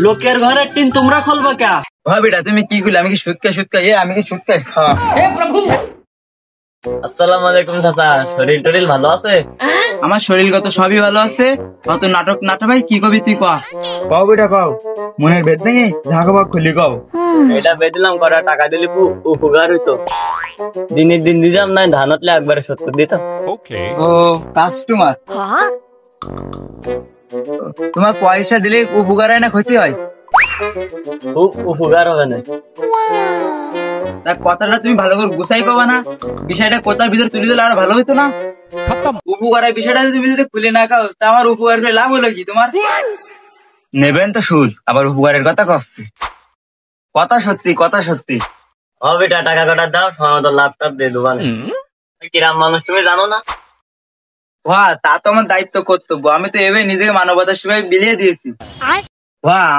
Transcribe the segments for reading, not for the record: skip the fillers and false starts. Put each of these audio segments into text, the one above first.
লোকের ঘরের টিন তোমরা খুলবা কে? ভাই বেটা তুমি কি করলে? আমি কি সুৎকা আমি কি সুৎকা? আসসালামু আলাইকুম চাচা, শরীর টরিল ভালো আছে? আমার শরীরগত সবই ভালো আছে। অত নাটক ভাই কি কবি তুই কও বেটা কও। মনের বেদ নেই ঝাঁকবা খুলি কও। এটা বেদিলাম করা টাকা দিলি উপকার হইতো। দিনের দিন দিতাম না, ধান উঠলে একবারে শোধ করে দিতাম। ও কাস্টমার, তোমার পয়সা দিলে উপকার হয় না ক্ষতি হয়? খুব উপকার হবে না। কথাটা তুমি ভালো করে গুছাই কবা না? বিষয়টা কথার ভিতরে তুলে দিলে আর ভালো হইতো না? উপকারের বিষয়টা তুমি যদি খুলে না খাও তা আমার উপকার করে লাভ হলো কি তোমার? নেবেন তো সুদ, আবার উপকারের কথা কচ্ছে। কথা সত্যি। ও বেটা টাকা কটার দাও, সময় মতো লাভটা দিয়ে দোকানে। কিরাম মানুষ তুমি জানো না? তা তো আমার দায়িত্ব কর্তব্য। আমি তো এভাবে নিজেকে মানবতার সেবায় বিলিয়ে দিয়েছি।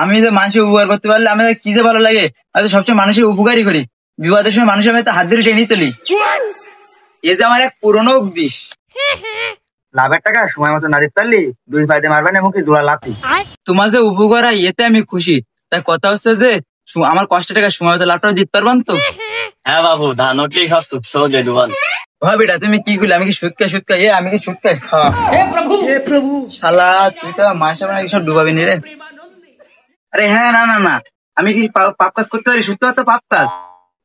আমি তো মানুষের উপকার করতে পারলে আমি কি যে ভালো লাগে। আমি তো সবসময় মানুষের উপকারই করি। বিপদের সময় মানুষের আমি তো হাত ধরে টেনে তুলি। এ যে আমার এক পুরনো অভ্যাস। লাভের টাকা সময় মতো না দিতে পারলি দুই পাইতে মারবে না, মুখে জোড়া লাথি। তোমার যে উপকার হয় এতে আমি খুশি। তাই কথা হচ্ছে যে আমার কষ্টের টাকা সময় মতো লাভটাও দিতে পারবেন তো? হ্যাঁ বাবু, ধান উঠলেই সব সহজে দোকান। বেটা তুমি কি করলে? আমি কি সুৎকা আমি কি সুৎকা? শালা তুই তো মাসে মানে সব ডুবাবি নি রে। আরে হ্যাঁ, না আমি কি পাপ কাজ করতে পারি? সুদ তো পাপ কাজ।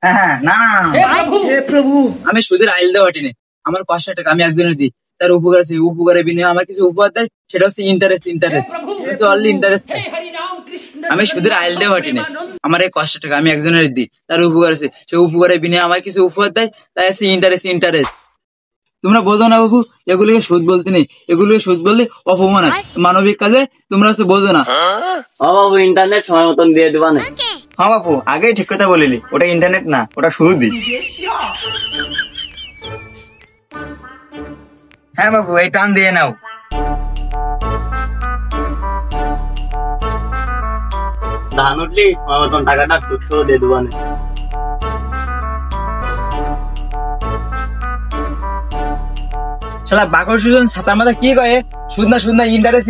হ্যাঁ না, আমি সুদের আইল দেওয়া টিনে আমার 500 টাকা আমি একজনের দিই, তার উপকার আছে। উপকারের বিনিময়ে আমার কিছু উপহার দেয়, সেটা হচ্ছে ইন্টারেস্ট। Only interest. আমি সুদের আইল দেওয়া টিনে আমার এই 500 টাকা আমি একজনের দিই, তার উপকার আছে। সে উপকারের বিনিময়ে আমার কিছু উপহার দেয়, তাই আছে ইন্টারেস্ট। তোমরা বোঝো না বাবু, এগুলোকে সুদ বলতে নেই। এগুলোকে সুদ বললে অপমান হয় মানবিক কাজে। তোমরা হচ্ছে বোঝো না। বাবু ইন্টারনেট সময় মতন দিয়ে দেবা না। হ্যাঁ বাবু, আগে ঠিক কথা বলিলি, ওটা ইন্টারনেট না, ওটা সুদই। হ্যাঁ বাবু, এই টান দিয়ে নাও। ধান উঠলি সময় মতন টাকাটা সুদ সহ দিয়ে দেবা না। শালা বাকর সুজন ছাতা মাথা কি কয়ে? সুদ না ইন্টারেস্ট।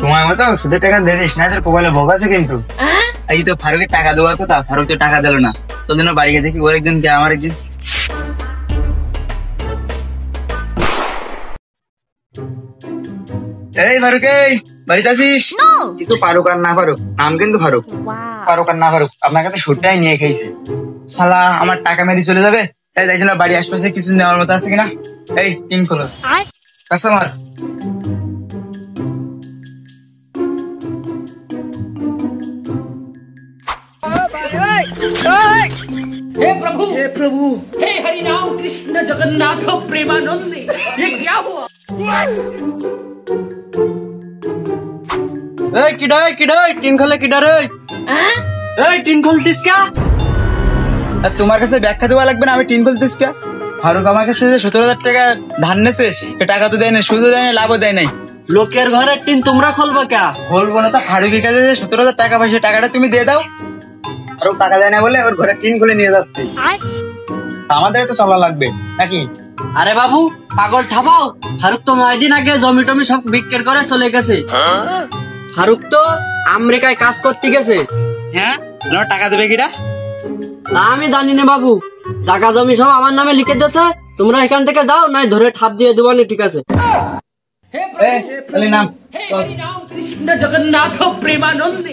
সময় মতো সুদের টাকা দিয়ে দিস না, মোবাইলে ভোগ আছে কিন্তু। এই তো ফারুকের টাকা দেওয়ার কথা, ফারুক তো টাকা দিল না। তোর জন্য বাড়ি গিয়ে দেখি ওর একদিন কে আমার একদিন। এই ফারুক, এই বাড়িতে আছিস? কিছু ফারুক আর না ফারুক, নাম কিন্তু ফারুক। ফারুক আর না ফারুক আপনার কাছে সুদটাই নিয়ে খেয়েছে। শালা আমার টাকা মেরে চলে যাবে। এই যাই জন্য বাড়ি আশপাশে কিছু নেওয়ার মতো আছে কিনা। এই টিন খোলো, কাস্টমার। हे प्रभु हे हरि राम कृष्ण जगन्नाथ प्रेमानंद, ये क्या हुआ? কিডাই টিন খোলে কিডারে? এই টিন খুলতিস কে? তোমার কাছে ব্যাখ্যা দেওয়া লাগবে না আমি টিন খুলতিস কে। ফারুক আমার কাছে 17,000 টাকা ধার নেছে, টাকা তো দেয় না, সুদও দেয় না, লাভও দেয় নাই। লোকের ঘরের টিন তোমরা খুলবা কে? বলবো না তো, ফারুকের কাছে 17,000 টাকা পাইছে, টাকাটা তুমি দিয়ে দাও। ফারুক টাকা দেয় না বলে ওর ঘরে টিন খুলে নিয়ে যাচ্ছে। আমাদের তো চলা লাগবে নাকি? আরে বাবু পাগল ঠাপাও, ফারুক তো 9 দিন আগে জমি টমি সব বিক্রি করে চলে গেছে। ফারুক তো আমেরিকায় কাজ করতে গেছে। হ্যাঁ, টাকা দেবে কিটা? তা আমি জানি না বাবু, টাকা জমি সব আমার নামে লিখে দিয়েছে। তোমরা এখান থেকে যাও, নাই ধরে ঠাপ দিয়ে দেবো। ঠিক আছে। নাম हे हरि राम कृष्ण जगन्नाथ प्रेमानंद।